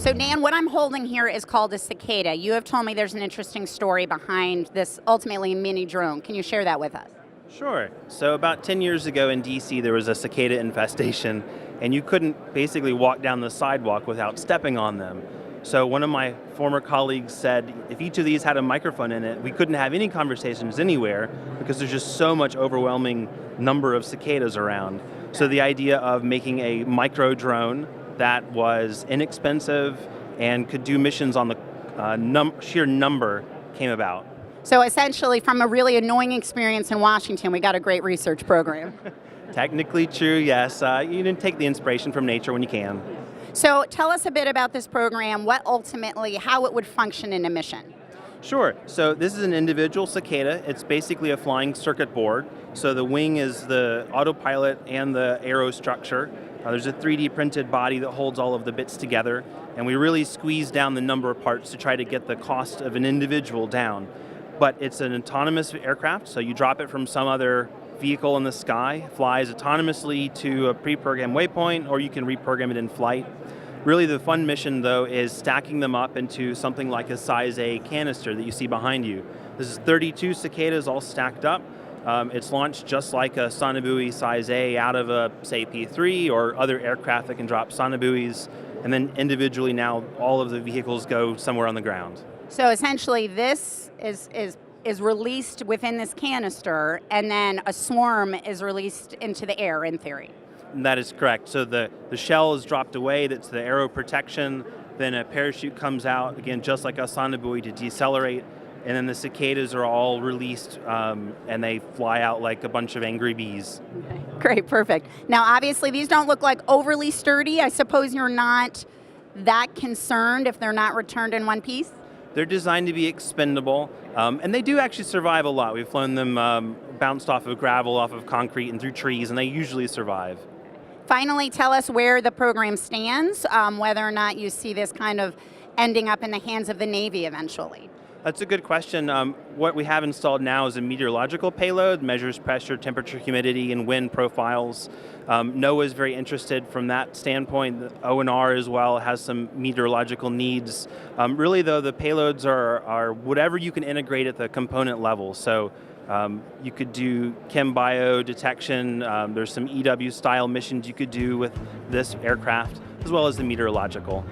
So Dan, what I'm holding here is called a cicada. You have told me there's an interesting story behind this ultimately mini drone. Can you share that with us? Sure. So about 10 years ago in DC, there was a cicada infestation, and you couldn't basically walk down the sidewalk without stepping on them. So one of my former colleagues said, if each of these had a microphone in it, we couldn't have any conversations anywhere because there's just so much overwhelming number of cicadas around. So the idea of making a micro drone that was inexpensive and could do missions on the sheer number came about. So essentially, from a really annoying experience in Washington, we got a great research program. Technically true, yes. You can take the inspiration from nature when you can. So tell us a bit about this program, how it would function in a mission. Sure. So this is an individual cicada. It's basically a flying circuit board. So the wing is the autopilot and the aero structure. There's a 3D printed body that holds all of the bits together, and we really squeeze down the number of parts to try to get the cost of an individual down. But it's an autonomous aircraft, so you drop it from some other vehicle in the sky, flies autonomously to a pre-programmed waypoint, or you can reprogram it in flight. Really the fun mission, though, is stacking them up into something like a size A canister that you see behind you. This is 32 cicadas all stacked up. It's launched just like a sonobuoy size A out of a, say, P3 or other aircraft that can drop sonobuoys, and then individually now all of the vehicles go somewhere on the ground. So essentially this is released within this canister, and then a swarm is released into the air in theory. That is correct. So the shell is dropped away, that's the aero protection, then a parachute comes out, again, just like a sonobuoy to decelerate, and then the cicadas are all released and they fly out like a bunch of angry bees. Okay. Great, perfect. Now obviously these don't look like overly sturdy. I suppose you're not that concerned if they're not returned in one piece? They're designed to be expendable, and they do actually survive a lot. We've flown them bounced off of gravel, off of concrete, and through trees, and they usually survive. Finally, tell us where the program stands, whether or not you see this kind of ending up in the hands of the Navy eventually. That's a good question. What we have installed now is a meteorological payload, measures pressure, temperature, humidity, and wind profiles. NOAA is very interested from that standpoint. The ONR as well has some meteorological needs. Really, though, the payloads are whatever you can integrate at the component level. So you could do chem bio detection. There's some EW style missions you could do with this aircraft, as well as the meteorological.